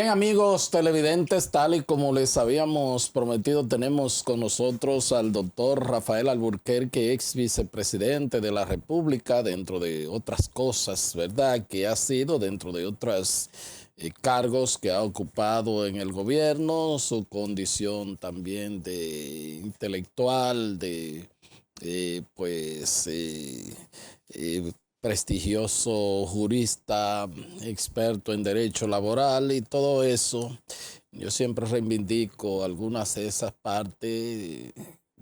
Bien, amigos televidentes, tal y como les habíamos prometido, tenemos con nosotros al doctor Rafael Alburquerque, ex vicepresidente de la República, dentro de otras cosas, ¿verdad?, que ha sido, dentro de otros cargos que ha ocupado en el gobierno, su condición también de intelectual, de prestigioso jurista, experto en derecho laboral y todo eso. Yo siempre reivindico algunas de esas partes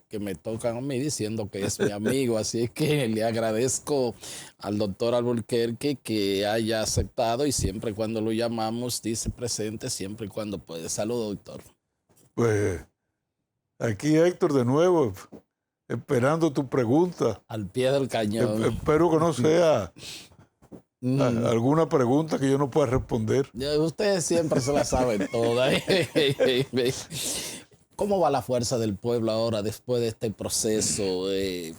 que me tocan a mí diciendo que es mi amigo, así que le agradezco al doctor Alburquerque que haya aceptado y siempre cuando lo llamamos dice presente, siempre y cuando puede. Saludos, doctor. Pues aquí Héctor de nuevo, esperando tu pregunta. Al pie del cañón. Espero que no sea alguna pregunta que yo no pueda responder. Ustedes siempre se la saben todas. ¿Cómo va la fuerza del pueblo ahora después de este proceso de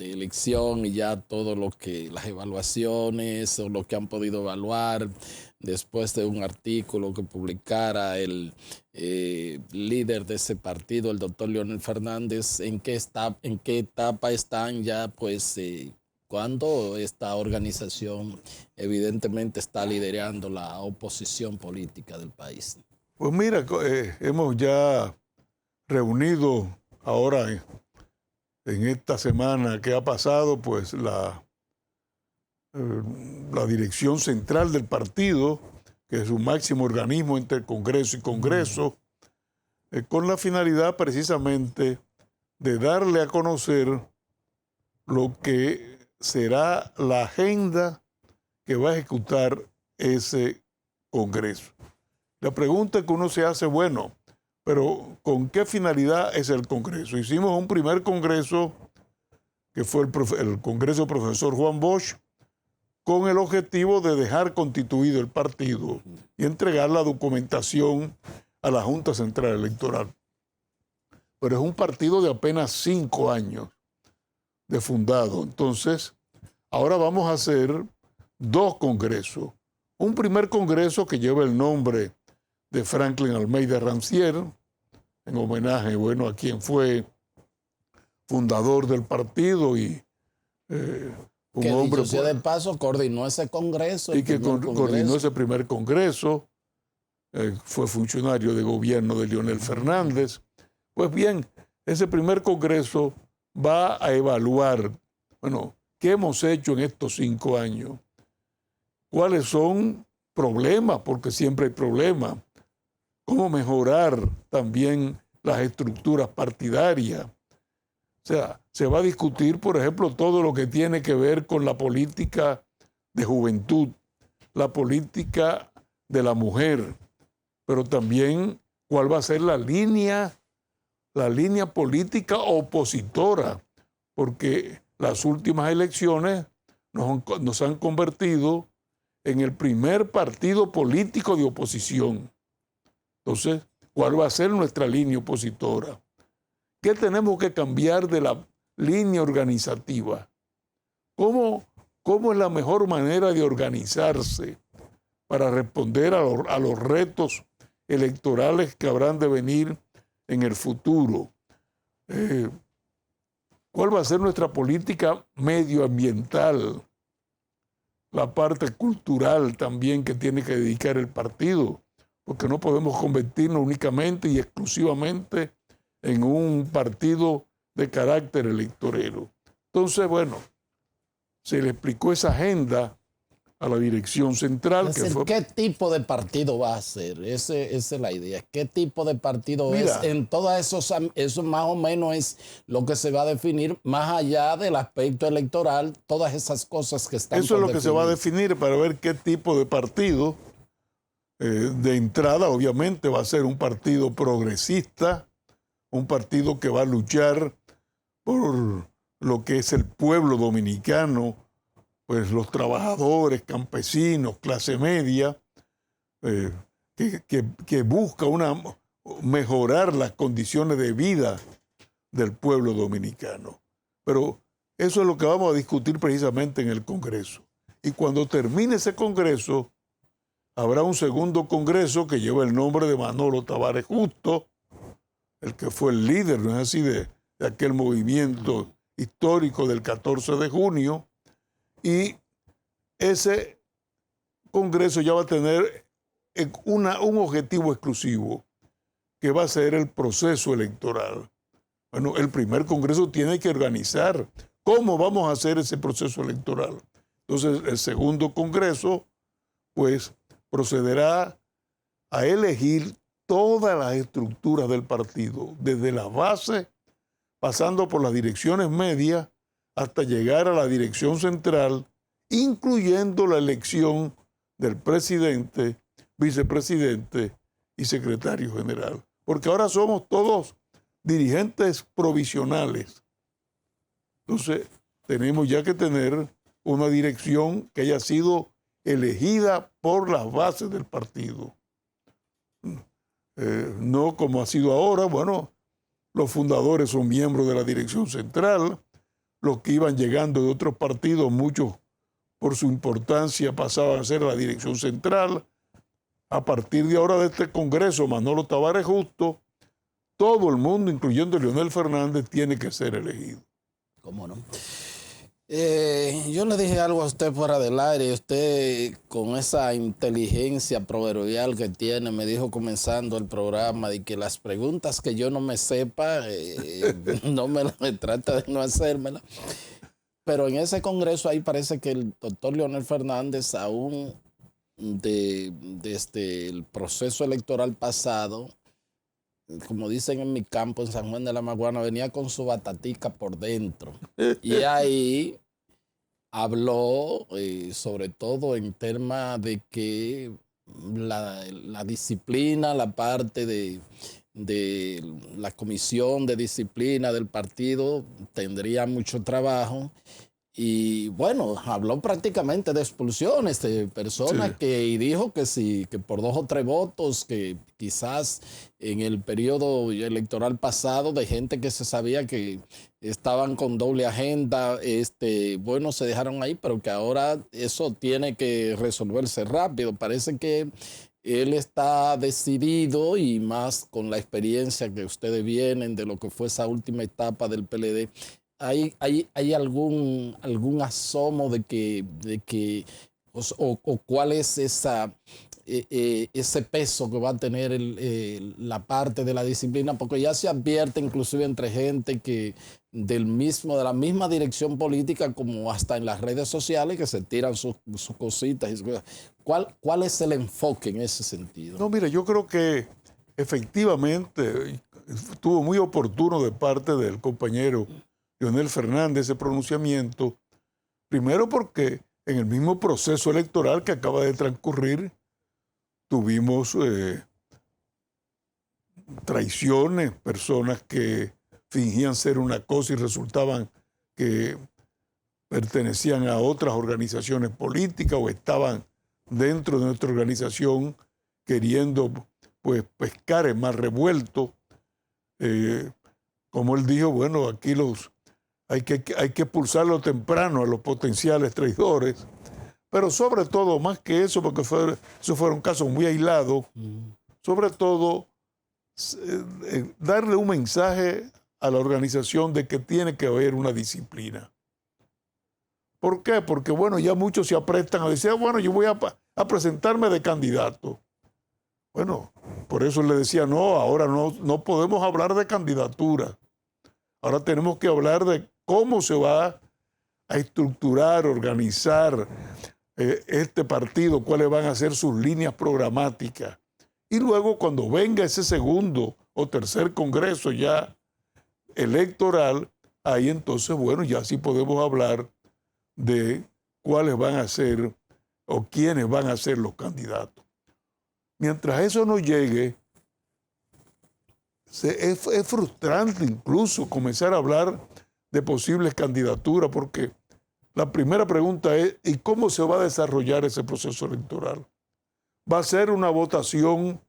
elección y ya todo lo que, las evaluaciones o lo que han podido evaluar después de un artículo que publicara el líder de ese partido, el doctor Leonel Fernández? ¿En qué etapa están ya, pues, cuando esta organización evidentemente está liderando la oposición política del país? Pues mira, hemos ya reunido ahora en esta semana que ha pasado, pues la dirección central del partido, que es su máximo organismo entre Congreso y Congreso, con la finalidad precisamente de darle a conocer lo que será la agenda que va a ejecutar ese Congreso. La pregunta que uno se hace, bueno, pero ¿con qué finalidad es el Congreso? Hicimos un primer Congreso, que fue el Congreso profesor Juan Bosch, con el objetivo de dejar constituido el partido y entregar la documentación a la Junta Central Electoral. Pero es un partido de apenas 5 años de fundado. Entonces, ahora vamos a hacer 2 congresos. Un primer congreso que lleva el nombre de Franklin Almeida Rancier, en homenaje, bueno, a quien fue fundador del partido y un que hombre... dicho sea de paso, coordinó ese congreso. Y que coordinó ese primer congreso, fue funcionario de gobierno de Leonel Fernández. Pues bien, ese primer congreso va a evaluar, bueno, ¿qué hemos hecho en estos 5 años? ¿Cuáles son problemas? Porque siempre hay problemas. ¿Cómo mejorar también las estructuras partidarias? O sea, se va a discutir, por ejemplo, todo lo que tiene que ver con la política de juventud, la política de la mujer, pero también cuál va a ser la línea política opositora, porque las últimas elecciones nos han convertido en el primer partido político de oposición. Entonces, ¿cuál va a ser nuestra línea opositora? ¿Qué tenemos que cambiar de la línea organizativa? ¿Cómo es la mejor manera de organizarse para responder a los retos electorales que habrán de venir en el futuro? ¿Cuál va a ser nuestra política medioambiental? La parte cultural también que tiene que dedicar el partido, porque no podemos convertirnos únicamente y exclusivamente en un partido de carácter electorero. Entonces, bueno, se le explicó esa agenda a la dirección central. Es decir, ¿qué tipo de partido va a ser? Esa es la idea. ¿Qué tipo de partido es? En todos eso más o menos es lo que se va a definir, más allá del aspecto electoral, todas esas cosas que están Eso es lo que se va a definir para ver qué tipo de partido. De entrada, obviamente, va a ser un partido progresista, un partido que va a luchar por lo que es el pueblo dominicano, pues los trabajadores, campesinos, clase media, que busca mejorar las condiciones de vida del pueblo dominicano. Pero eso es lo que vamos a discutir precisamente en el Congreso. Y cuando termine ese Congreso, habrá un segundo congreso que lleva el nombre de Manolo Tavares Justo, el que fue el líder, ¿no es así?, de aquel movimiento histórico del 14 de junio, y ese congreso ya va a tener un objetivo exclusivo, que va a ser el proceso electoral. Bueno, el primer congreso tiene que organizar cómo vamos a hacer ese proceso electoral. Entonces, el segundo congreso, pues, procederá a elegir todas las estructuras del partido, desde la base, pasando por las direcciones medias, hasta llegar a la dirección central, incluyendo la elección del presidente, vicepresidente y secretario general. Porque ahora somos todos dirigentes provisionales. Entonces, tenemos ya que tener una dirección que haya sido elegida por las bases del partido. No como ha sido ahora, bueno, los fundadores son miembros de la dirección central, los que iban llegando de otros partidos, muchos por su importancia pasaban a ser la dirección central. A partir de ahora de este congreso, Manolo Tavares Justo, todo el mundo, incluyendo Leonel Fernández, tiene que ser elegido. ¿Cómo no? Yo le dije algo a usted fuera del aire y usted, con esa inteligencia proverbial que tiene, me dijo comenzando el programa de que las preguntas que yo no me sepa, no me trata de no hacérmelas. Pero en ese congreso ahí parece que el doctor Leonel Fernández, aún desde el proceso electoral pasado, como dicen en mi campo, en San Juan de la Maguana, venía con su batatica por dentro. Y ahí habló, sobre todo en temas de que la disciplina, la parte de la comisión de disciplina del partido tendría mucho trabajo. Y bueno, habló prácticamente de expulsiones de personas, sí, y dijo que sí, que por 2 o 3 votos, que quizás en el periodo electoral pasado, de gente que se sabía que estaban con doble agenda, bueno, se dejaron ahí, pero que ahora eso tiene que resolverse rápido. Parece que él está decidido, y más con la experiencia que ustedes vienen de lo que fue esa última etapa del PLD. ¿Hay algún asomo de que o cuál es ese peso que va a tener la parte de la disciplina? Porque ya se advierte inclusive entre gente que de la misma dirección política, como hasta en las redes sociales, que se tiran sus cositas. ¿Cuál es el enfoque en ese sentido? No, mira, yo creo que efectivamente estuvo muy oportuno de parte del compañero Leonel Fernández ese pronunciamiento, primero porque en el mismo proceso electoral que acaba de transcurrir tuvimos traiciones, personas que fingían ser una cosa y resultaban que pertenecían a otras organizaciones políticas o estaban dentro de nuestra organización queriendo, pues, pescar en mar revuelto. Como él dijo, bueno, aquí hay que expulsarlo temprano a los potenciales traidores, pero sobre todo, más que eso, porque esos fueron casos muy aislados, sobre todo darle un mensaje a la organización de que tiene que haber una disciplina. ¿Por qué? Porque, bueno, ya muchos se aprestan a decir, bueno, yo voy a presentarme de candidato. Bueno, por eso le decía, no, ahora no podemos hablar de candidatura. Ahora tenemos que hablar de cómo se va a estructurar, organizar este partido, cuáles van a ser sus líneas programáticas. Y luego, cuando venga ese segundo o tercer congreso ya electoral, ahí entonces, bueno, ya sí podemos hablar de cuáles van a ser o quiénes van a ser los candidatos. Mientras eso no llegue, es frustrante incluso comenzar a hablar de posibles candidaturas, porque la primera pregunta es, ¿y cómo se va a desarrollar ese proceso electoral? ¿Va a ser una votación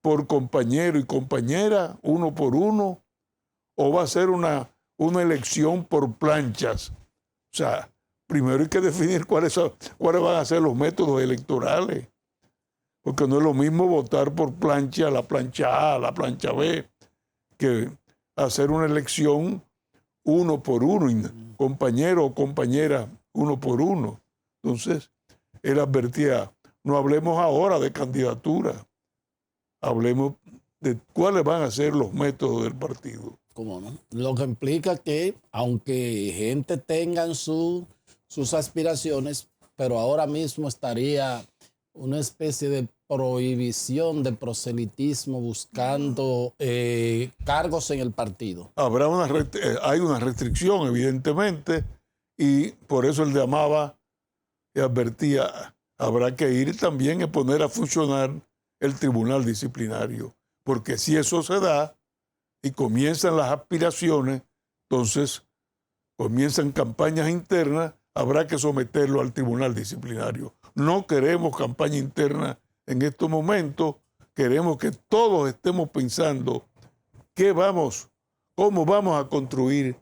por compañero y compañera, uno por uno? ¿O va a ser una elección por planchas? O sea, primero hay que definir cuáles van a ser los métodos electorales. porque no es lo mismo votar por plancha, la plancha A, la plancha B, que hacer una elección uno por uno, compañero o compañera uno por uno. Entonces, él advertía, no hablemos ahora de candidatura, hablemos de cuáles van a ser los métodos del partido. ¿Cómo no? Lo que implica que, aunque gente tengan sus aspiraciones, pero ahora mismo estaría una especie de prohibición de proselitismo buscando cargos en el partido. Hay una restricción, evidentemente, y por eso él llamaba y advertía, habrá que ir también a poner a funcionar el tribunal disciplinario, porque si eso se da y comienzan las aspiraciones, entonces comienzan campañas internas, habrá que someterlo al tribunal disciplinario. No queremos campaña interna en estos momentos, queremos que todos estemos pensando cómo vamos a construir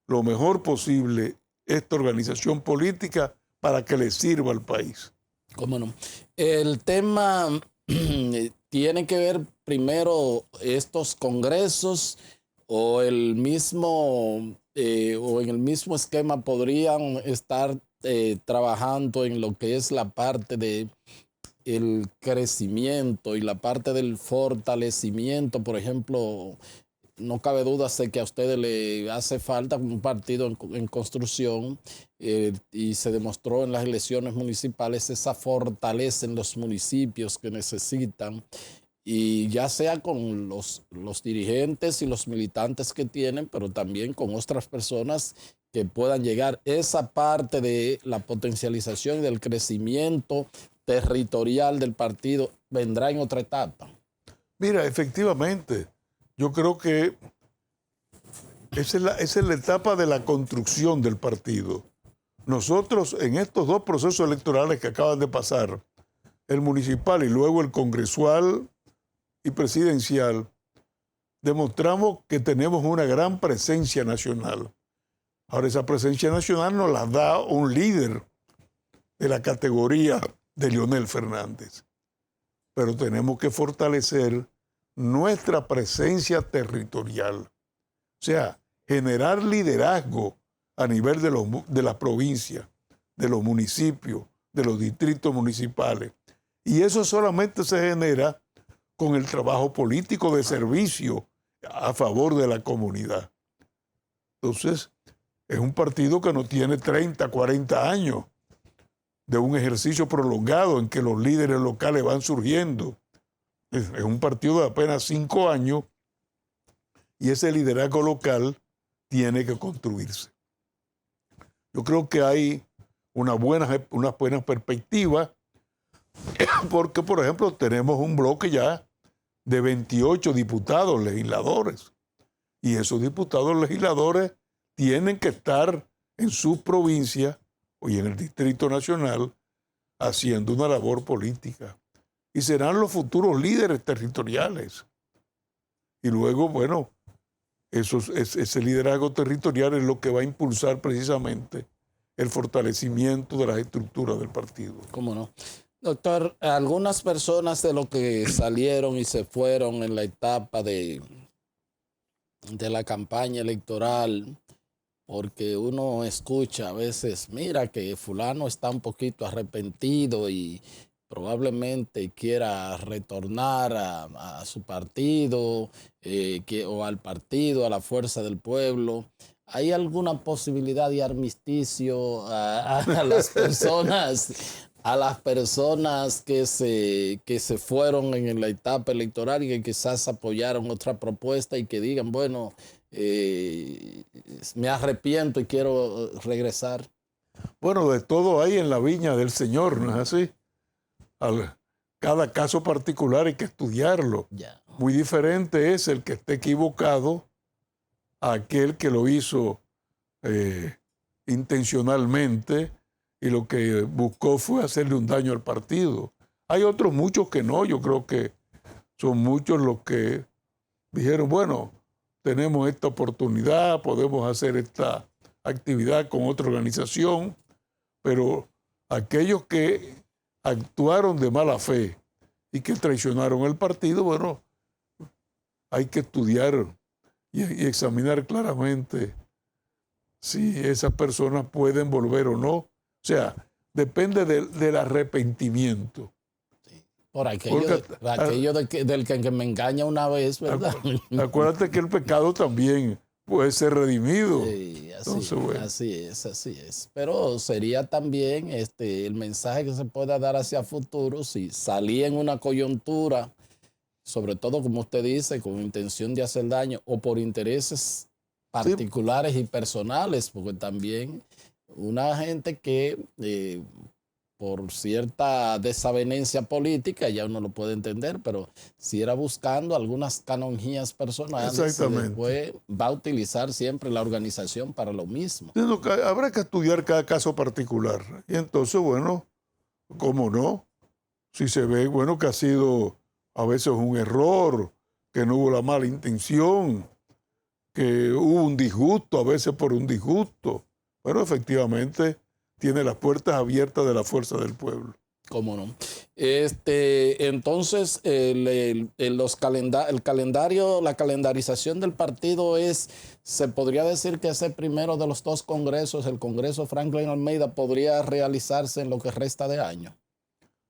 lo mejor posible esta organización política para que le sirva al país. ¿Cómo no? El tema tiene que ver primero estos congresos o en el mismo esquema podrían estar trabajando en lo que es la parte de el crecimiento y la parte del fortalecimiento. Por ejemplo, no cabe duda de que a ustedes le hace falta un partido en construcción y se demostró en las elecciones municipales esa fortaleza en los municipios que necesitan, y ya sea con los dirigentes y los militantes que tienen, pero también con otras personas que puedan llegar. Esa parte de la potencialización y del crecimiento territorial del partido vendrá en otra etapa. Mira, efectivamente, yo creo que esa es la etapa de la construcción del partido. Nosotros en estos dos procesos electorales que acaban de pasar, el municipal y luego el congresual y presidencial, demostramos que tenemos una gran presencia nacional. Ahora, esa presencia nacional nos la da un líder de la categoría de Leonel Fernández. Pero tenemos que fortalecer nuestra presencia territorial. O sea, generar liderazgo a nivel de la provincia, de los municipios, de los distritos municipales. Y eso solamente se genera con el trabajo político de servicio a favor de la comunidad. Entonces, es un partido que no tiene 30, 40 años de un ejercicio prolongado en que los líderes locales van surgiendo. Es un partido de apenas 5 años y ese liderazgo local tiene que construirse. Yo creo que hay unas buenas perspectivas porque, por ejemplo, tenemos un bloque ya de 28 diputados legisladores y esos diputados legisladores tienen que estar en sus provincias y en el Distrito Nacional haciendo una labor política. Y serán los futuros líderes territoriales. Y luego, bueno, ese liderazgo territorial es lo que va a impulsar precisamente el fortalecimiento de las estructuras del partido. ¿Cómo no? Doctor, algunas personas de los que salieron y se fueron en la etapa de la campaña electoral, porque uno escucha a veces, mira que fulano está un poquito arrepentido y probablemente quiera retornar a su partido o al partido, a la Fuerza del Pueblo. ¿Hay alguna posibilidad de armisticio a las personas? A las personas que se fueron en la etapa electoral y que quizás apoyaron otra propuesta y que digan, bueno, me arrepiento y quiero regresar? Bueno, de todo hay en la viña del Señor, ¿no es así? Cada caso particular hay que estudiarlo. Ya. Muy diferente es el que esté equivocado a aquel que lo hizo intencionalmente y lo que buscó fue hacerle un daño al partido. Hay otros muchos que no, yo creo que son muchos los que dijeron, bueno, tenemos esta oportunidad, podemos hacer esta actividad con otra organización, pero aquellos que actuaron de mala fe y que traicionaron el partido, bueno, hay que estudiar y examinar claramente si esas personas pueden volver o no. O sea, depende del arrepentimiento. Por aquello del que me engaña una vez, ¿verdad? Acuérdate que el pecado también puede ser redimido. Sí, Entonces, bueno. así es. Pero sería también el mensaje que se pueda dar hacia futuro si salía en una coyuntura, sobre todo, como usted dice, con intención de hacer daño o por intereses particulares y personales, porque también una gente que por cierta desavenencia política, ya uno lo puede entender, pero si era buscando algunas canonjías personales, después va a utilizar siempre la organización para lo mismo. Habrá que estudiar cada caso particular. Y entonces, bueno, ¿cómo no? Si se ve, bueno, que ha sido a veces un error, que no hubo la mala intención, que hubo un disgusto, a veces por un disgusto. Bueno, efectivamente, tiene las puertas abiertas de la fuerza del pueblo. ¿Cómo no? Entonces, el calendario, la calendarización del partido se podría decir que ese primero de los dos congresos, el Congreso Franklin Almeida, podría realizarse en lo que resta de año.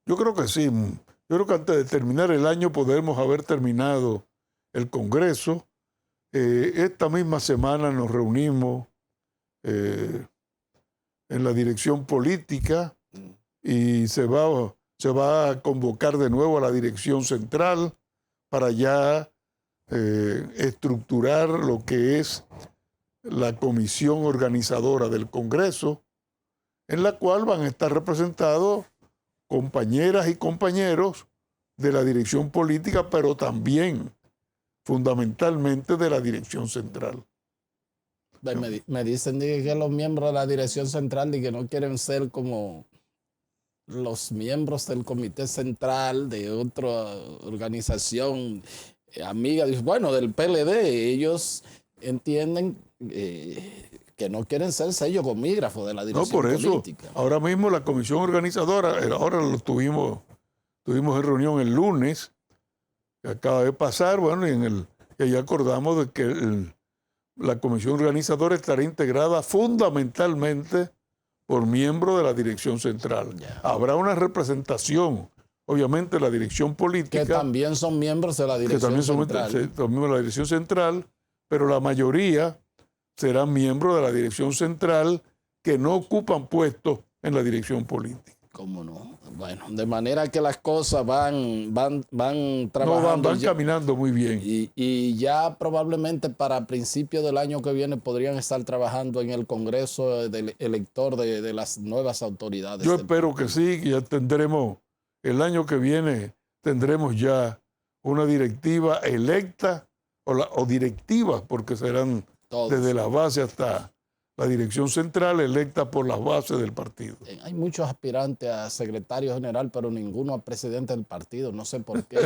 Yo creo que sí. Yo creo que antes de terminar el año podemos haber terminado el Congreso. Esta misma semana nos reunimos en la dirección política y se va a convocar de nuevo a la dirección central para ya estructurar lo que es la comisión organizadora del Congreso, en la cual van a estar representados compañeras y compañeros de la dirección política, pero también fundamentalmente de la dirección central. Me dicen que los miembros de la dirección central y que no quieren ser como los miembros del comité central de otra organización amiga, bueno, del PLD. Ellos entienden que no quieren ser sello gomígrafo de la dirección política. Ahora mismo la comisión organizadora, ahora lo tuvimos en reunión el lunes, que acaba de pasar, bueno, y ahí acordamos de que la comisión organizadora estará integrada fundamentalmente por miembros de la dirección central. Yeah. Habrá una representación, obviamente, de la dirección política. Que también son miembros de la dirección central. Son miembros de la dirección central, pero la mayoría serán miembros de la dirección central que no ocupan puestos en la dirección política. ¿Cómo no? Bueno, de manera que las cosas van trabajando. No, van caminando muy bien. Y ya probablemente para principios del año que viene podrían estar trabajando en el Congreso del elector de las nuevas autoridades. Yo espero que sí, que ya tendremos, el año que viene tendremos ya una directiva electa o directivas, porque serán todos, desde la base hasta la dirección central electa por las bases del partido. Hay muchos aspirantes a secretario general, pero ninguno a presidente del partido. No sé por qué.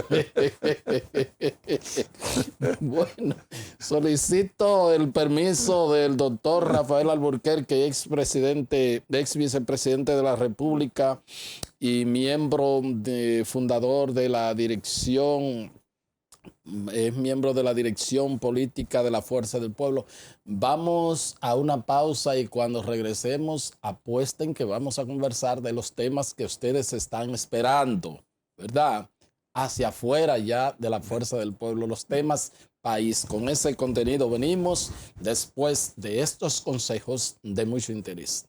Bueno, solicito el permiso del doctor Rafael Alburquerque, ex vicepresidente de la República y miembro fundador de la dirección. Es miembro de la dirección política de la Fuerza del Pueblo. Vamos a una pausa y cuando regresemos, apuesten que vamos a conversar de los temas que ustedes están esperando, ¿verdad? Hacia afuera ya de la Fuerza del Pueblo, los temas país. Con ese contenido venimos después de estos consejos de mucho interés.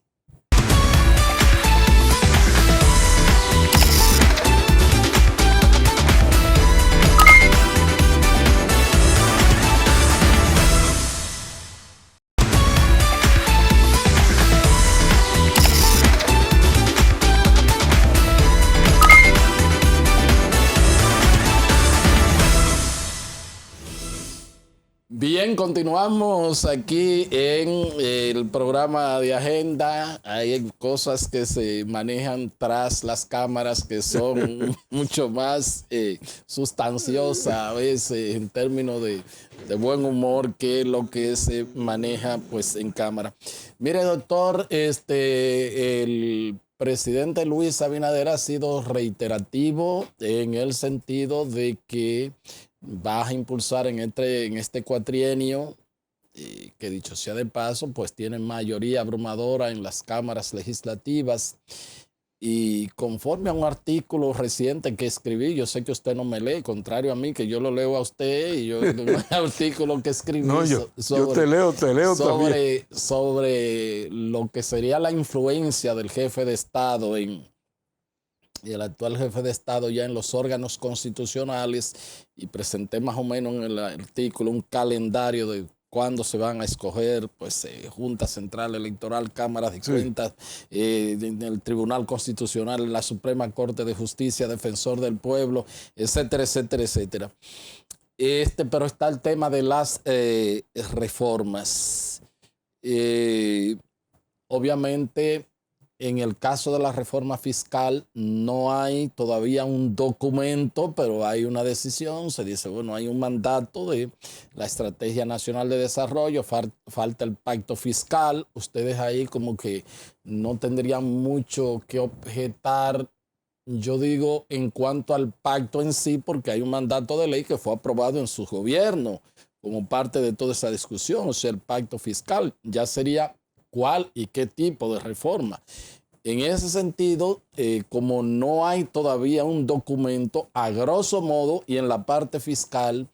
Bien, continuamos aquí en el programa de Agenda. Hay cosas que se manejan tras las cámaras que son mucho más sustanciosas a veces en términos de buen humor que lo que se maneja pues en cámara. Mire, doctor, el presidente Luis Abinader ha sido reiterativo en el sentido de que va a impulsar en este cuatrienio, que dicho sea de paso, pues tiene mayoría abrumadora en las cámaras legislativas. Y conforme a un artículo reciente que escribí, yo sé que usted no me lee, contrario a mí, que yo lo leo a usted, y yo un artículo que escribí no, yo te leo también. Sobre lo que sería la influencia del jefe de Estado y el actual jefe de Estado ya en los órganos constitucionales, y presenté más o menos en el artículo un calendario de cuándo se van a escoger pues, Junta Central Electoral, Cámaras de Cuentas, en el Tribunal Constitucional, en la Suprema Corte de Justicia, Defensor del Pueblo, etcétera, etcétera, etcétera. Pero está el tema de las reformas. Obviamente, en el caso de la reforma fiscal no hay todavía un documento, pero hay una decisión. Se dice, bueno, hay un mandato de la Estrategia Nacional de Desarrollo, falta el pacto fiscal. Ustedes ahí como que no tendrían mucho que objetar, yo digo, en cuanto al pacto en sí, porque hay un mandato de ley que fue aprobado en su gobierno como parte de toda esa discusión. O sea, el pacto fiscal ya sería cuál y qué tipo de reforma. En ese sentido, como no hay todavía un documento, a grosso modo, y en la parte fiscal,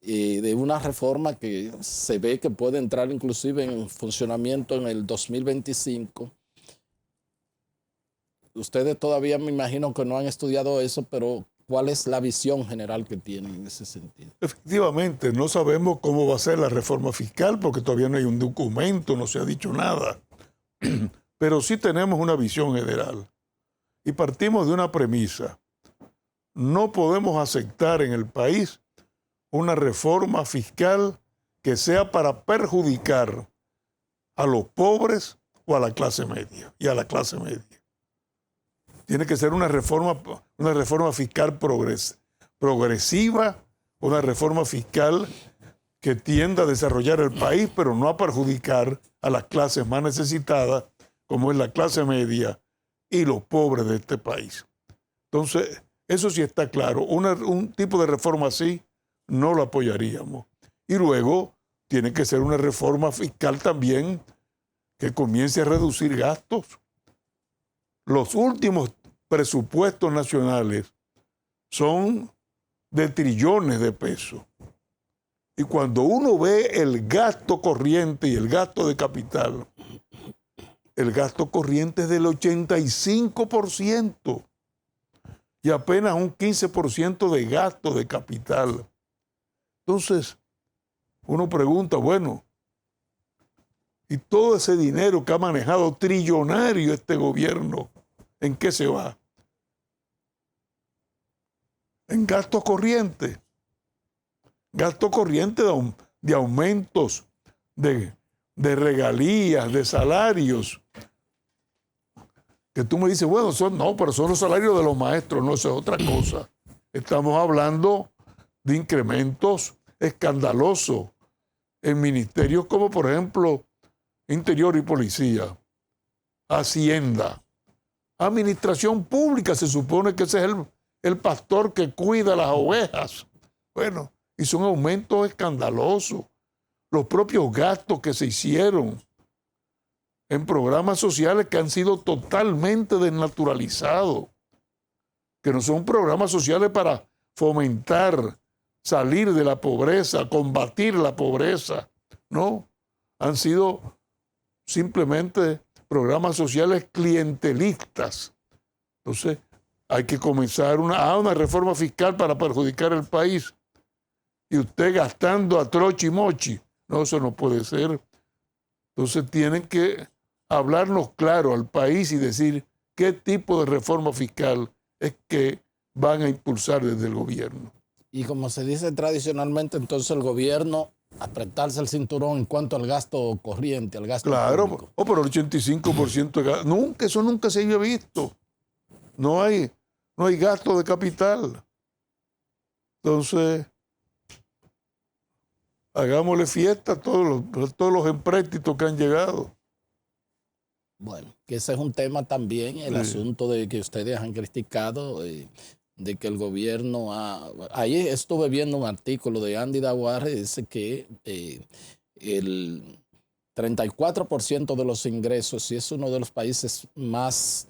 de una reforma que se ve que puede entrar inclusive en funcionamiento en el 2025, ustedes todavía me imagino que no han estudiado eso, pero ¿cuál es la visión general que tienen en ese sentido? Efectivamente, no sabemos cómo va a ser la reforma fiscal porque todavía no hay un documento, no se ha dicho nada. Pero sí tenemos una visión general. Y partimos de una premisa. No podemos aceptar en el país una reforma fiscal que sea para perjudicar a los pobres o a la clase media y a la clase media. Tiene que ser una reforma fiscal progresiva, una reforma fiscal que tienda a desarrollar el país, pero no a perjudicar a las clases más necesitadas, como es la clase media y los pobres de este país. Entonces, eso sí está claro. Un tipo de reforma así no lo apoyaríamos. Y luego tiene que ser una reforma fiscal también que comience a reducir gastos. Los últimos presupuestos nacionales son de trillones de pesos. Y cuando uno ve el gasto corriente y el gasto de capital, el gasto corriente es del 85% y apenas un 15% de gasto de capital. Entonces, uno pregunta, bueno, ¿y todo ese dinero que ha manejado trillonario este gobierno, en qué se va? En gastos corrientes. Gasto corriente de aumentos, de regalías, de salarios. Que tú me dices, bueno, pero son los salarios de los maestros, no, eso es otra cosa. Estamos hablando de incrementos escandalosos en ministerios como, por ejemplo, Interior y Policía, Hacienda, Administración Pública. Se supone que ese es el pastor que cuida las ovejas. Bueno, y son aumentos escandalosos. Los propios gastos que se hicieron en programas sociales que han sido totalmente desnaturalizados, que no son programas sociales para fomentar, salir de la pobreza, combatir la pobreza, no, han sido simplemente programas sociales clientelistas. Entonces, hay que comenzar una reforma fiscal para perjudicar el país. Y usted gastando a troche y mochi. No, eso no puede ser. Entonces tienen que hablarnos claro al país y decir qué tipo de reforma fiscal es que van a impulsar desde el gobierno. Y como se dice tradicionalmente, entonces el gobierno apretarse el cinturón en cuanto al gasto corriente, al gasto público. Pero el 85% de gasto, eso nunca se había visto. No hay gasto de capital. Entonces, hagámosle fiesta a todos los empréstitos que han llegado. Bueno, que ese es un tema también, el Sí. asunto de que ustedes han criticado, de que el gobierno Ahí estuve viendo un artículo de Andy Daguarre, dice que el 34% de los ingresos, y es uno de los países más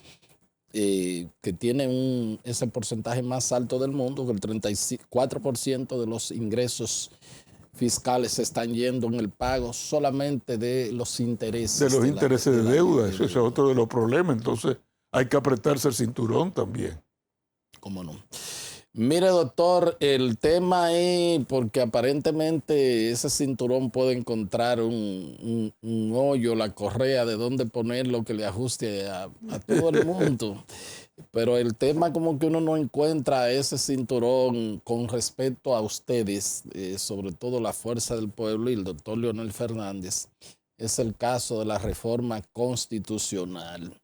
que tiene ese porcentaje más alto del mundo, que el 34% de los ingresos fiscales se están yendo en el pago solamente de los intereses. De los intereses de deuda, eso es otro de los problemas. Entonces hay que apretarse el cinturón también. ¿Cómo no? Mire, doctor, el tema es porque aparentemente ese cinturón puede encontrar un hoyo, la correa de dónde ponerlo que le ajuste a todo el mundo. Pero el tema como que uno no encuentra ese cinturón con respecto a ustedes, sobre todo la Fuerza del Pueblo y el doctor Leonel Fernández, es el caso de la reforma constitucional.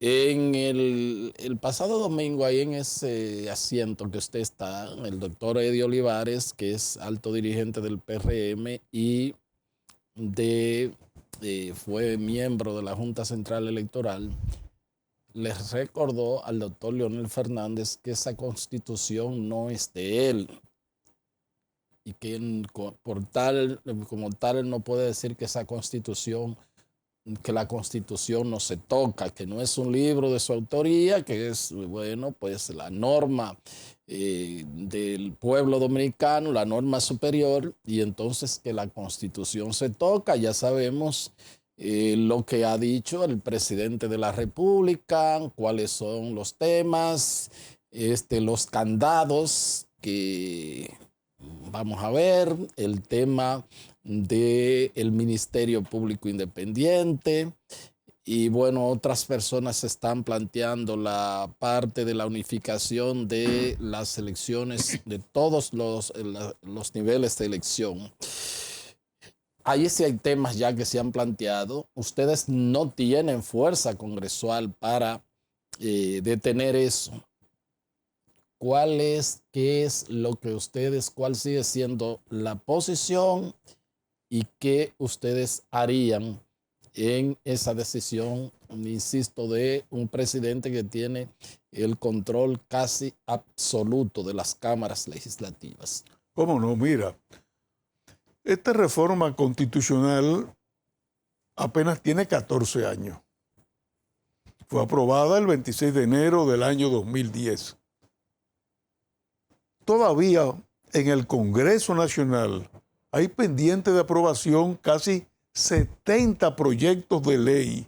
En el pasado domingo, ahí en ese asiento que usted está, el doctor Eddie Olivares, que es alto dirigente del PRM y fue miembro de la Junta Central Electoral, les recordó al doctor Leonel Fernández que esa constitución no es de él y que como tal él no puede decir que la constitución no se toca, que no es un libro de su autoría, que es, bueno, pues la norma del pueblo dominicano, la norma superior, y entonces que la constitución se toca. Ya sabemos lo que ha dicho el presidente de la República, cuáles son los temas, los candados que vamos a ver, el tema del Ministerio Público Independiente, y bueno, otras personas están planteando la parte de la unificación de las elecciones, de todos los niveles de elección. Ahí sí hay temas ya que se han planteado. Ustedes no tienen fuerza congresual para detener eso. ¿Qué es lo que cuál sigue siendo la posición y qué ustedes harían en esa decisión, insisto, de un presidente que tiene el control casi absoluto de las cámaras legislativas? ¿Cómo no? Mira, esta reforma constitucional apenas tiene 14 años. Fue aprobada el 26 de enero del año 2010. Todavía en el Congreso Nacional hay pendiente de aprobación casi 70 proyectos de ley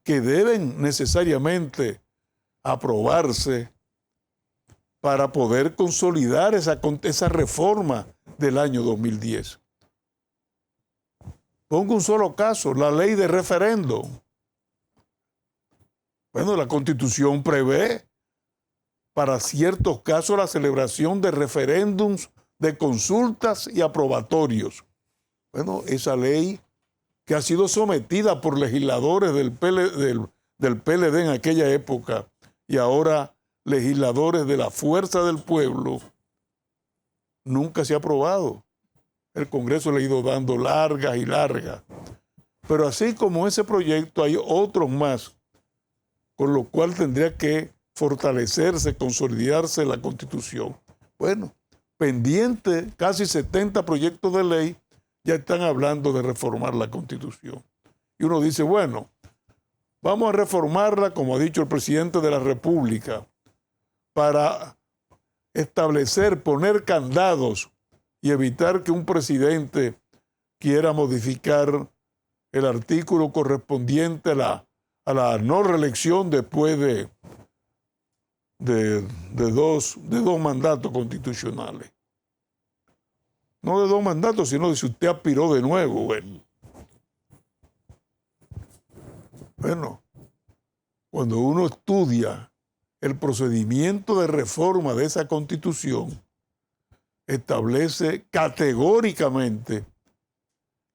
que deben necesariamente aprobarse para poder consolidar esa reforma del año 2010. Pongo un solo caso, la ley de referéndum. Bueno, la Constitución prevé para ciertos casos la celebración de referéndums, de consultas y aprobatorios. Bueno, esa ley que ha sido sometida por legisladores del PLD en aquella época y ahora legisladores de la Fuerza del Pueblo, nunca se ha aprobado. El Congreso le ha ido dando largas y largas. Pero así como ese proyecto hay otros más, con lo cual tendría que fortalecerse, consolidarse la Constitución. Bueno, pendiente casi 70 proyectos de ley ya están hablando de reformar la Constitución. Y uno dice, bueno, vamos a reformarla, como ha dicho el presidente de la República, para establecer, poner candados y evitar que un presidente quiera modificar el artículo correspondiente a la no reelección después de dos mandatos constitucionales. No de 2 mandatos, sino de si usted aspiró de nuevo. Bueno, cuando uno estudia el procedimiento de reforma de esa Constitución, establece categóricamente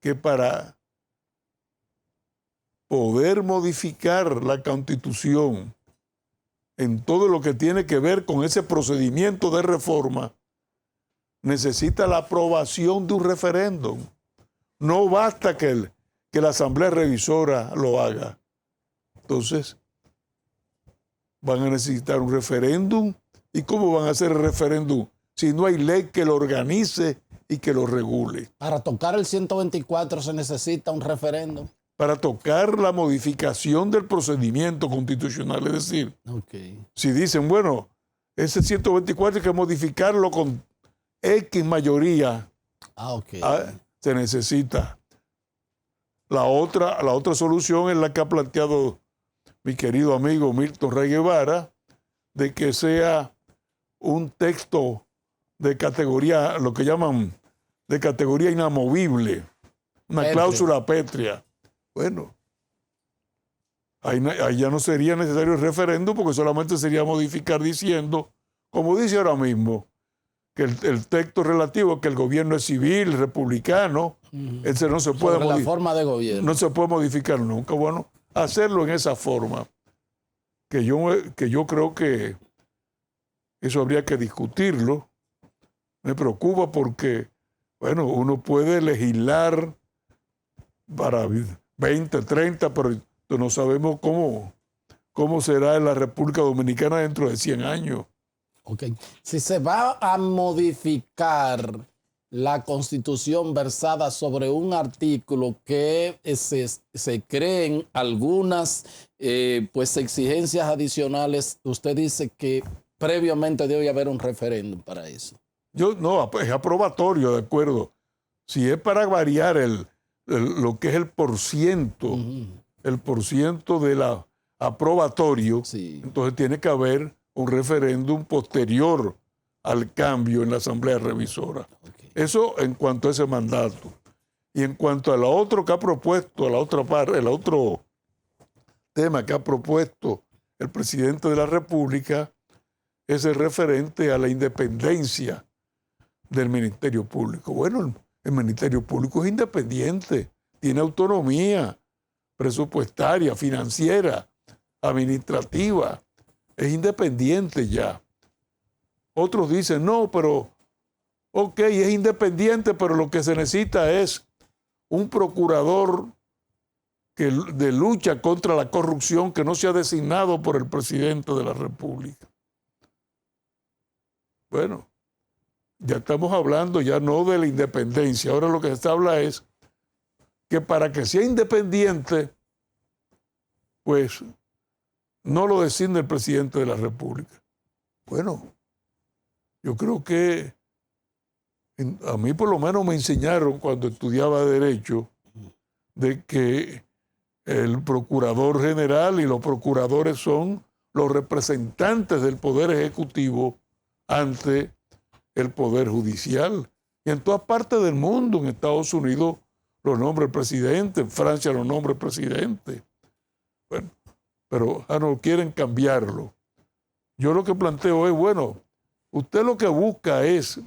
que para poder modificar la Constitución en todo lo que tiene que ver con ese procedimiento de reforma, necesita la aprobación de un referéndum. No basta que que la Asamblea Revisora lo haga. Entonces, van a necesitar un referéndum. ¿Y cómo van a hacer el referéndum si no hay ley que lo organice y que lo regule? Para tocar el 124 se necesita un referéndum. Para tocar la modificación del procedimiento constitucional. Es decir, si dicen, bueno, ese 124 hay que modificarlo con X mayoría, se necesita. La otra solución es la que ha planteado mi querido amigo Milton Rey Guevara, de que sea un texto de categoría, lo que llaman de categoría inamovible, una cláusula pétrea. Bueno, ahí ya no sería necesario el referéndum porque solamente sería modificar diciendo, como dice ahora mismo, que el texto relativo que el gobierno es civil, republicano, ese no se puede modificar. La forma de gobierno. No se puede modificar nunca. Bueno, hacerlo en esa forma, que yo creo que eso habría que discutirlo. Me preocupa porque, bueno, uno puede legislar para 20, 30, pero no sabemos cómo será en la República Dominicana dentro de 100 años. Si se va a modificar la Constitución versada sobre un artículo que se creen algunas pues exigencias adicionales, usted dice que previamente debe haber un referéndum para eso. No, es aprobatorio, de acuerdo. Si es para variar lo que es el porciento, el porciento de la aprobatorio, entonces tiene que haber un referéndum posterior al cambio en la Asamblea Revisora. Eso en cuanto a ese mandato. Y en cuanto a lo otro que ha propuesto, el otro tema que ha propuesto el presidente de la República es el referente a la independencia del Ministerio Público. Bueno, el Ministerio Público es independiente, tiene autonomía presupuestaria, financiera, administrativa, es independiente ya. Otros dicen, no, pero, es independiente, pero lo que se necesita es un procurador de lucha contra la corrupción que no sea designado por el presidente de la República. Bueno, ya estamos hablando ya no de la independencia. Ahora lo que se habla es que para que sea independiente, pues no lo designe el presidente de la República. Bueno, yo creo que a mí por lo menos me enseñaron cuando estudiaba Derecho de que el procurador general y los procuradores son los representantes del Poder Ejecutivo ante el Poder Judicial. Y en todas partes del mundo, en Estados Unidos lo nombra el presidente, en Francia lo nombra el presidente. Bueno, pero no quieren cambiarlo. Yo lo que planteo es, bueno, usted lo que busca es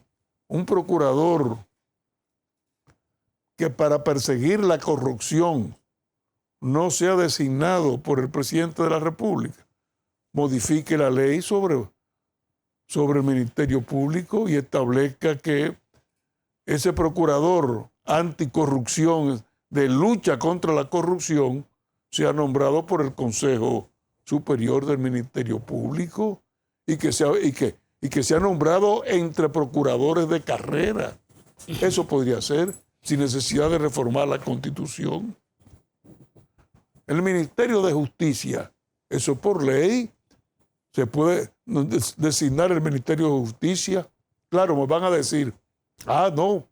un procurador que para perseguir la corrupción no sea designado por el presidente de la República. Modifique la ley sobre el Ministerio Público y establezca que ese procurador anticorrupción, de lucha contra la corrupción, sea nombrado por el Consejo Superior del Ministerio Público y que sea nombrado entre procuradores de carrera. Eso podría ser sin necesidad de reformar la Constitución. El Ministerio de Justicia, eso por ley, se puede designar el Ministerio de Justicia. Claro, me van a decir, no,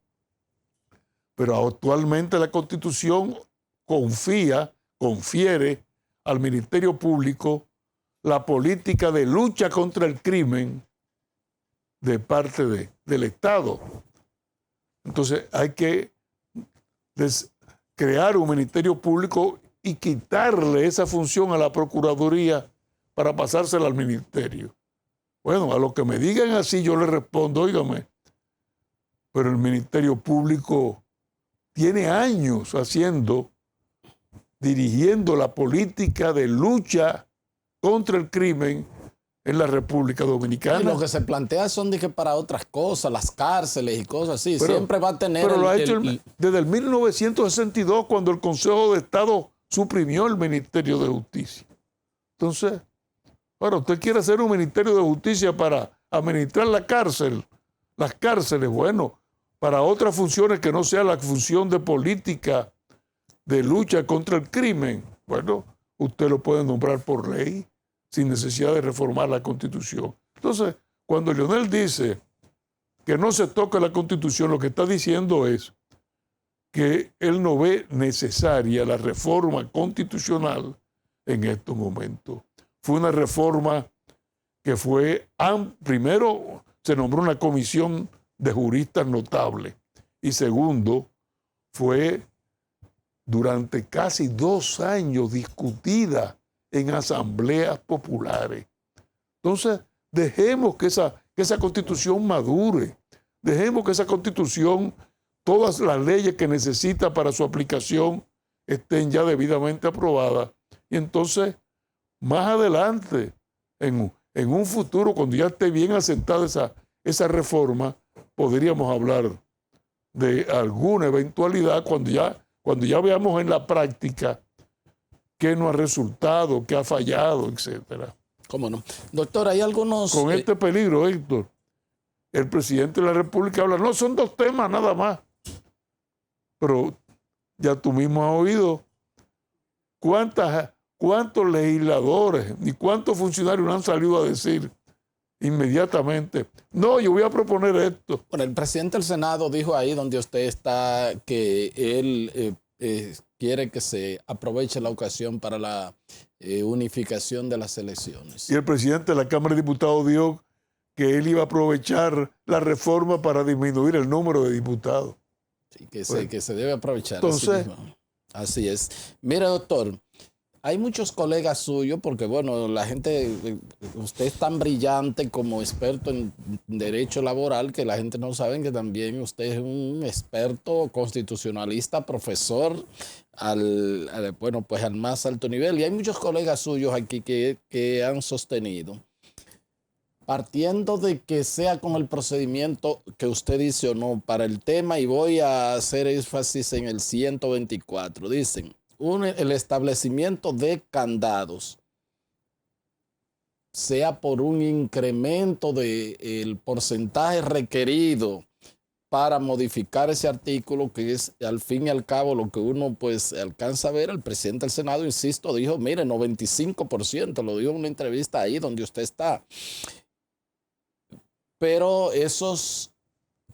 pero actualmente la Constitución confiere al Ministerio Público la política de lucha contra el crimen de parte del Estado. Entonces hay que crear un Ministerio Público y quitarle esa función a la Procuraduría para pasársela al Ministerio. Bueno, a lo que me digan así yo le respondo, óigame, pero el Ministerio Público tiene años dirigiendo la política de lucha contra el crimen en la República Y Dominicana. lo que se plantea son de que para otras cosas, las cárceles y cosas así. Siempre va a tener. Pero lo ha hecho desde el 1962, cuando el Consejo de Estado suprimió el Ministerio de Justicia. Entonces, ahora usted quiere hacer un Ministerio de Justicia para administrar las cárceles, bueno, para otras funciones que no sea la función de política de lucha contra el crimen, bueno, usted lo puede nombrar por ley, sin necesidad de reformar la Constitución. Entonces, cuando Leonel dice que no se toca la Constitución, lo que está diciendo es que él no ve necesaria la reforma constitucional en estos momentos. Fue una reforma que fue, primero, se nombró una comisión de juristas notables y segundo, fue durante casi 2 años discutida en asambleas populares. Entonces, dejemos que esa constitución madure, dejemos que esa constitución, todas las leyes que necesita para su aplicación estén ya debidamente aprobadas. Y entonces, más adelante, en un futuro, cuando ya esté bien asentada esa reforma, podríamos hablar de alguna eventualidad cuando ya veamos en la práctica qué no ha resultado, qué ha fallado, etcétera. ¿Cómo no? Doctor, hay algunos... Con este peligro, Héctor, el presidente de la República habla, no, son 2 temas nada más. Pero ya tú mismo has oído cuántos legisladores ni cuántos funcionarios han salido a decir inmediatamente, no, yo voy a proponer esto. Bueno, el presidente del Senado dijo ahí donde usted está que él quiere que se aproveche la ocasión para la unificación de las elecciones. Y el presidente de la Cámara de Diputados dijo que él iba a aprovechar la reforma para disminuir el número de diputados. Sí, que se debe aprovechar. Entonces, así es. Mira, doctor, hay muchos colegas suyos, porque bueno, la gente, usted es tan brillante como experto en derecho laboral que la gente no sabe que también usted es un experto constitucionalista, profesor al más alto nivel. Y hay muchos colegas suyos aquí que han sostenido, partiendo de que sea con el procedimiento que usted dice o no para el tema, y voy a hacer énfasis en el 124, dicen, el establecimiento de candados, sea por un incremento del porcentaje requerido para modificar ese artículo, que es al fin y al cabo lo que uno pues alcanza a ver. El presidente del Senado, insisto, dijo, mire, 95%, lo dijo en una entrevista ahí donde usted está. Pero esos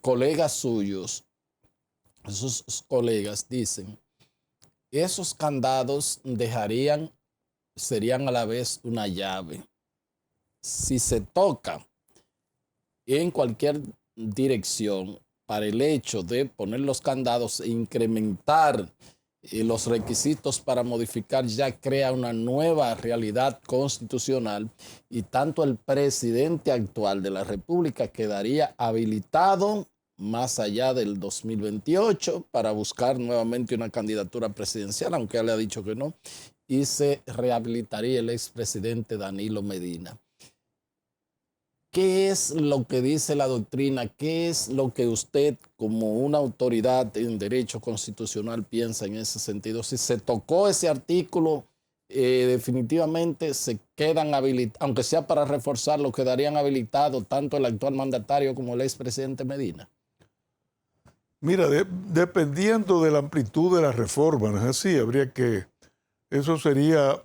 colegas suyos, esos colegas dicen, esos candados serían a la vez una llave. Si se toca en cualquier dirección para el hecho de poner los candados e incrementar los requisitos para modificar, ya crea una nueva realidad constitucional y tanto el presidente actual de la República quedaría habilitado más allá del 2028 para buscar nuevamente una candidatura presidencial, aunque él le ha dicho que no, y se rehabilitaría el expresidente Danilo Medina. ¿Qué es lo que dice la doctrina? ¿Qué es lo que usted, como una autoridad en derecho constitucional, piensa en ese sentido? Si se tocó ese artículo, definitivamente se quedan habilitados, aunque sea para reforzarlo, quedarían habilitados tanto el actual mandatario como el expresidente Medina. Mira, dependiendo de la amplitud de la reforma, ¿no es así? Eso sería,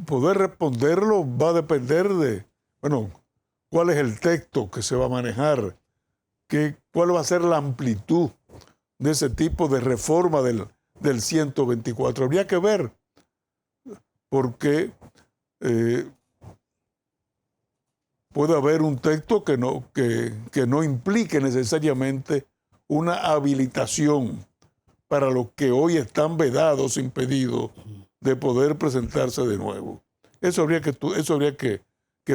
poder responderlo va a depender de, bueno, cuál es el texto que se va a manejar, cuál va a ser la amplitud de ese tipo de reforma del 124. Habría que ver, porque puede haber un texto que no implique necesariamente una habilitación para los que hoy están vedados, impedidos de poder presentarse de nuevo. Eso habría que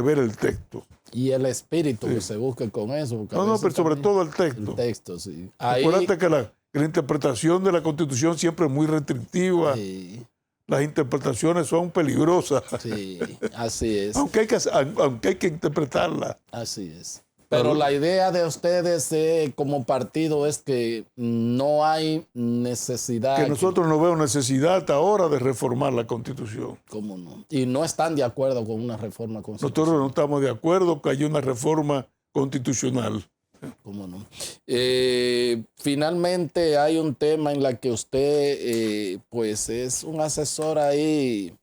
ver el texto. Y el espíritu que se busque con eso. No, pero sobre todo el texto. El texto, sí. Acuérdate que la interpretación de la Constitución siempre es muy restrictiva. Sí. las interpretaciones son peligrosas. Sí, así es. aunque hay que interpretarlas. Así es. Pero la idea de ustedes como partido es que no hay necesidad. Que nosotros no vemos necesidad ahora de reformar la Constitución. ¿Cómo no? Y no están de acuerdo con una reforma constitucional. Nosotros no estamos de acuerdo que haya una reforma constitucional. ¿Cómo no? Finalmente hay un tema en la que usted pues es un asesor ahí,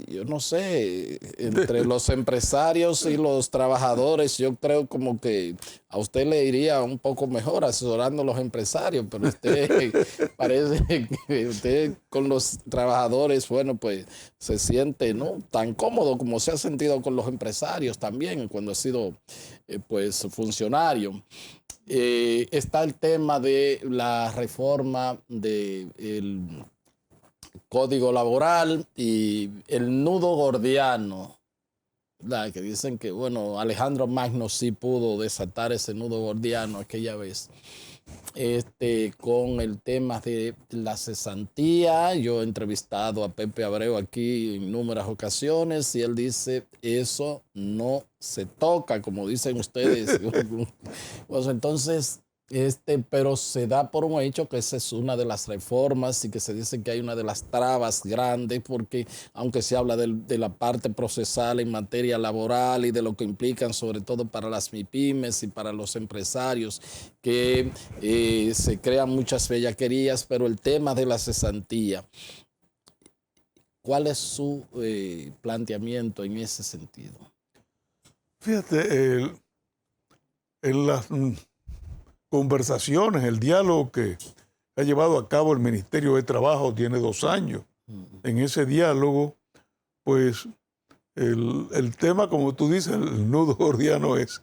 yo no sé, entre los empresarios y los trabajadores. Yo creo como que a usted le iría un poco mejor asesorando a los empresarios, pero usted parece que usted con los trabajadores, bueno, pues se siente no tan cómodo como se ha sentido con los empresarios también cuando ha sido pues funcionario. Está el tema de la reforma del Código Laboral y el nudo gordiano, ¿verdad? Que dicen que, bueno, Alejandro Magno sí pudo desatar ese nudo gordiano aquella vez. Con el tema de la cesantía, yo he entrevistado a Pepe Abreu aquí en números ocasiones y él dice, eso no se toca, como dicen ustedes. Pues entonces, pero se da por un hecho que esa es una de las reformas y que se dice que hay una de las trabas grandes porque aunque se habla de la parte procesal en materia laboral y de lo que implican sobre todo para las MIPYMES y para los empresarios, que se crean muchas bellaquerías, pero el tema de la cesantía, ¿cuál es su planteamiento en ese sentido? Fíjate, en las conversaciones, el diálogo que ha llevado a cabo el Ministerio de Trabajo tiene 2 años. En ese diálogo, pues el tema, como tú dices, el nudo gordiano es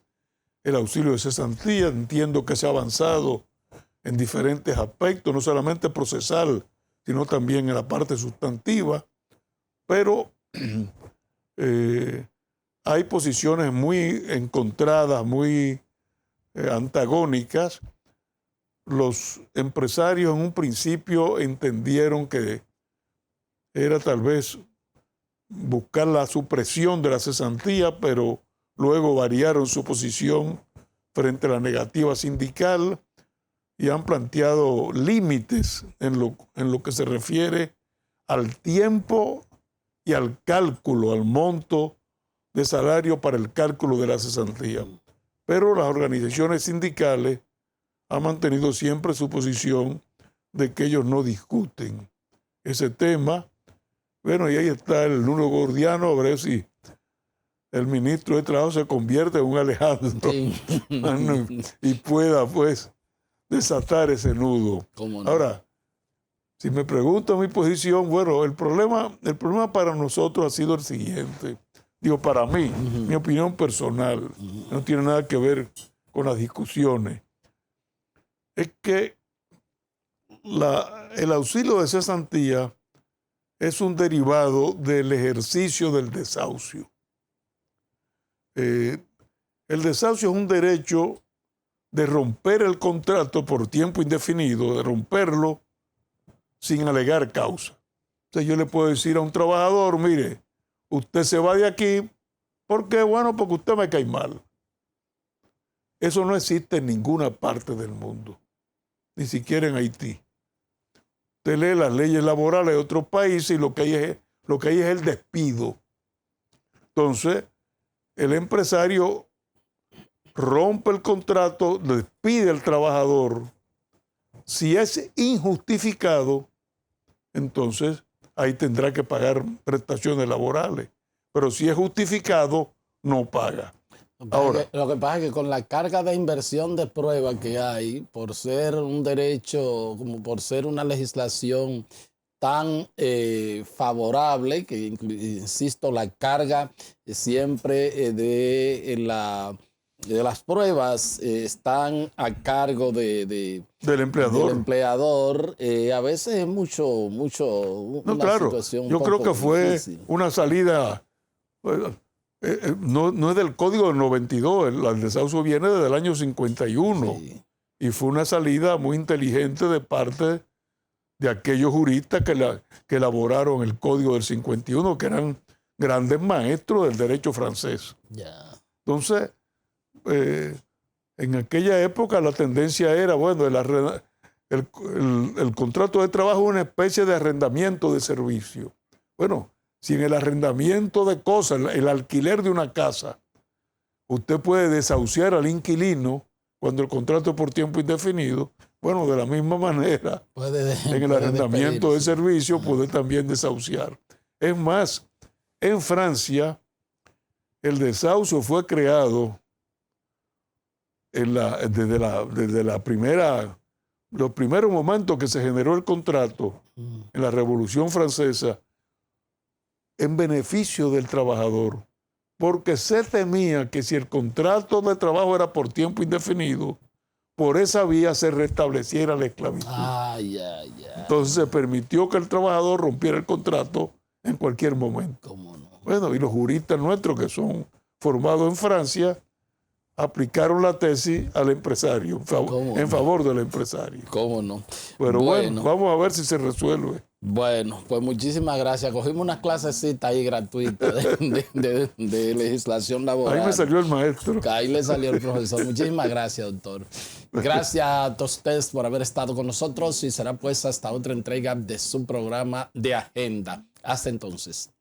el auxilio de cesantía. Entiendo que se ha avanzado en diferentes aspectos, no solamente procesal, sino también en la parte sustantiva, pero hay posiciones muy encontradas, muy antagónicas. Los empresarios en un principio entendieron que era tal vez buscar la supresión de la cesantía, pero luego variaron su posición frente a la negativa sindical y han planteado límites en lo que se refiere al tiempo y al cálculo, al monto de salario para el cálculo de la cesantía. Pero las organizaciones sindicales han mantenido siempre su posición de que ellos no discuten ese tema. Bueno, y ahí está el nudo gordiano, a ver si el ministro de Trabajo se convierte en un Alejandro sí. Y pueda, pues, desatar ese nudo. ¿Cómo no? Ahora, si me preguntan mi posición, bueno, el problema para nosotros ha sido el siguiente. Digo, para mí, mi opinión personal, no tiene nada que ver con las discusiones. Es que el auxilio de cesantía es un derivado del ejercicio del desahucio. El desahucio es un derecho de romper el contrato por tiempo indefinido, de romperlo sin alegar causa. Entonces yo le puedo decir a un trabajador, mire, usted se va de aquí porque, bueno, porque usted me cae mal. Eso no existe en ninguna parte del mundo, ni siquiera en Haití. Usted lee las leyes laborales de otros países y lo que hay es el despido. Entonces, el empresario rompe el contrato, despide al trabajador. Si es injustificado, entonces ahí tendrá que pagar prestaciones laborales. Pero si es justificado, no paga. Ahora, lo que pasa es que con la carga de inversión de prueba que hay, por ser un derecho, como por ser una legislación tan favorable, que insisto, la carga siempre de las pruebas están a cargo del empleador. A veces es mucho no, claro, situación yo creo que fue difícil. Una salida, no es del Código del 92, el desahucio viene desde el año 51, sí. Y fue una salida muy inteligente de parte de aquellos juristas que elaboraron el Código del 51, que eran grandes maestros del derecho francés. Ya. Entonces, en aquella época la tendencia era, bueno, el contrato de trabajo es una especie de arrendamiento de servicio. Bueno, si en el arrendamiento de cosas, el alquiler de una casa, usted puede desahuciar al inquilino cuando el contrato es por tiempo indefinido, bueno, de la misma manera, en el arrendamiento de servicio puede también desahuciar. Es más, en Francia, el desahucio fue creado desde los primeros momentos que se generó el contrato en la Revolución Francesa en beneficio del trabajador, porque se temía que si el contrato de trabajo era por tiempo indefinido, por esa vía se restableciera la esclavitud. Entonces se permitió que el trabajador rompiera el contrato en cualquier momento. ¿Cómo no? Bueno, y los juristas nuestros que son formados en Francia aplicaron la tesis al empresario, en favor del empresario. ¿Cómo no? Pero bueno, vamos a ver si se resuelve. Bueno, pues muchísimas gracias. Cogimos unas clasecitas ahí gratuitas de legislación laboral. Ahí me salió el maestro. Ahí le salió el profesor. Muchísimas gracias, doctor. Gracias a ustedes por haber estado con nosotros y será pues hasta otra entrega de su programa de Agenda. Hasta entonces.